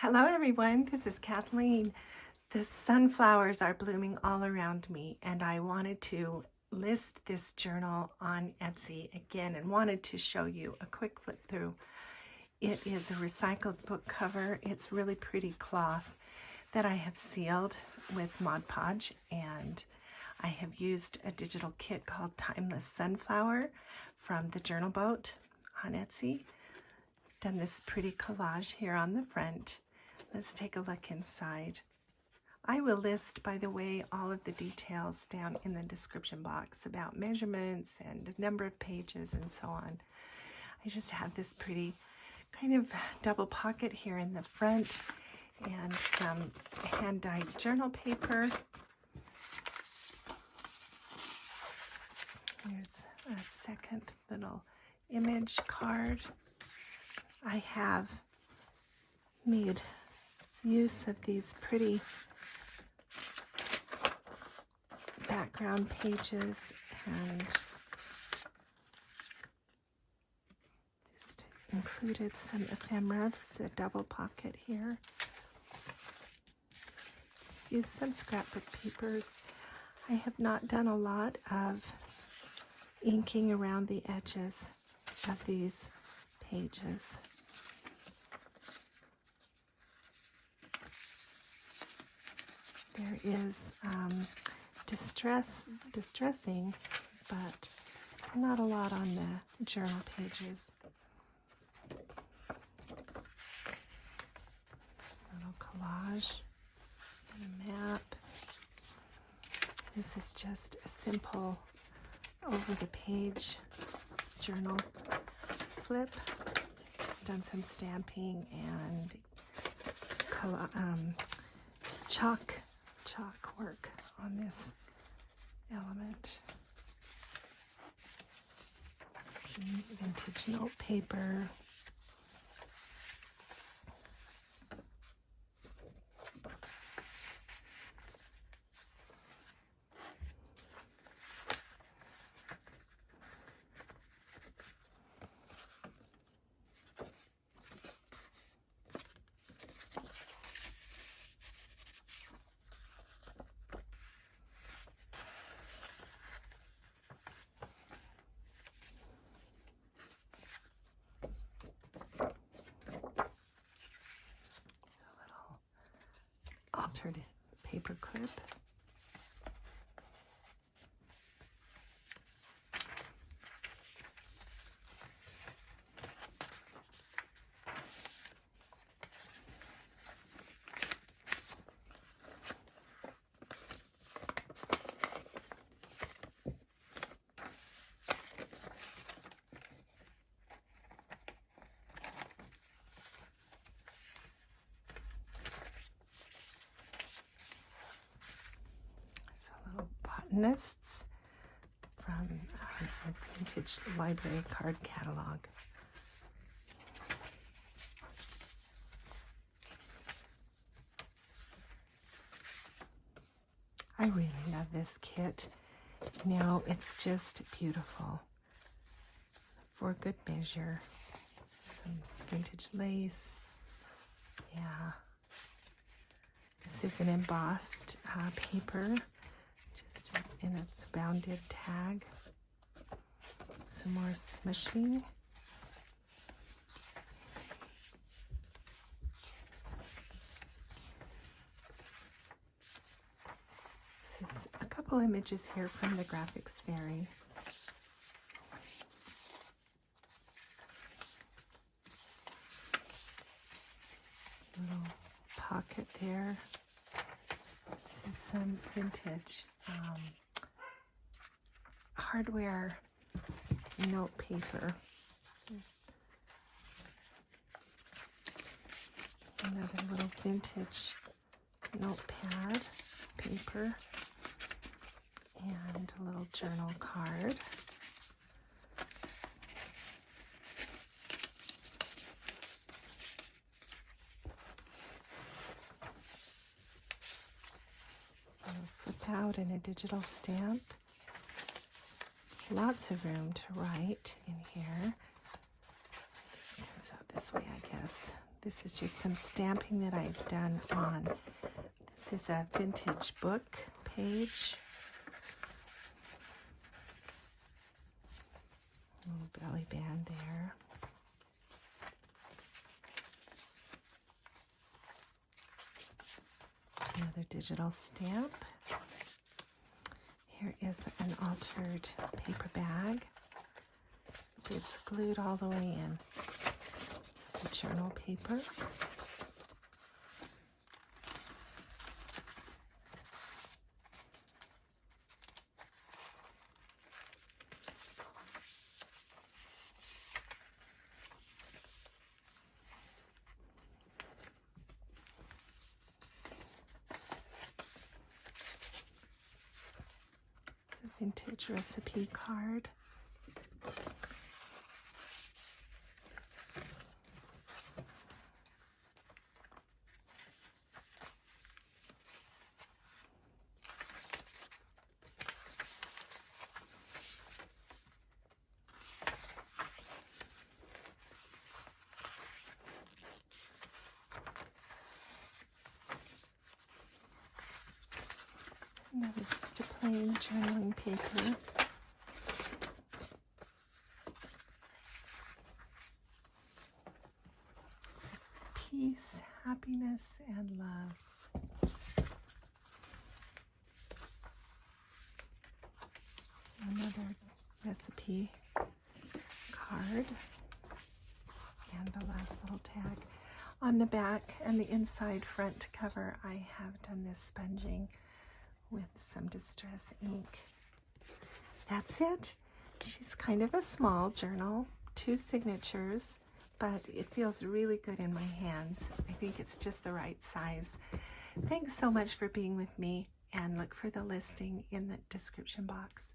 Hello everyone, this is Kathleen. The sunflowers are blooming all around me and I wanted to list this journal on Etsy again and wanted to show you a quick flip through. It is a recycled book cover. It's really pretty cloth that I have sealed with Mod Podge, and I have used a digital kit called Timeless Sunflower from the Journal Boat on Etsy. Done this pretty collage here on the front. Let's take a look inside. I will list, by the way, all of the details down in the description box about measurements and number of pages and so on. I just have this pretty kind of double pocket here in the front and some hand-dyed journal paper. Here's a second little image card. I have made use of these pretty background pages and just included some ephemera. This is a double pocket here. Used some scrapbook papers. I have not done a lot of inking around the edges of these pages. There is distressing, but not a lot on the journal pages. Little collage, a map. This is just a simple over-the-page journal flip. Just done some stamping and chalk work on this element. Some vintage note paper. Altered paper clip. Botanists from a vintage library card catalog. I really love this kit. You know, it's just beautiful. For good measure. Some vintage lace. Yeah. This is an embossed paper. Just in its bounded tag. Some more smushing. This is a couple images here from the Graphics Fairy. Little pocket there. This is some vintage hardware note paper. Another little vintage notepad paper and a little journal card. Flip out in a digital stamp. Lots of room to write in here. This comes out this way, I guess. This is just some stamping that I've done on. This is a vintage book page. Little belly band there. Another digital stamp. Here is an altered paper bag. It's glued all the way in. Just a journal paper. It's a vintage recipe card. Another just a plain journaling paper. This is peace, happiness, and love. Another recipe card. And the last little tag. On the back and the inside front cover, I have done this sponging with some distress ink. That's it. She's kind of a small journal, 2 signatures, but it feels really good in my hands. I think it's just the right size. Thanks so much for being with me, and look for the listing in the description box.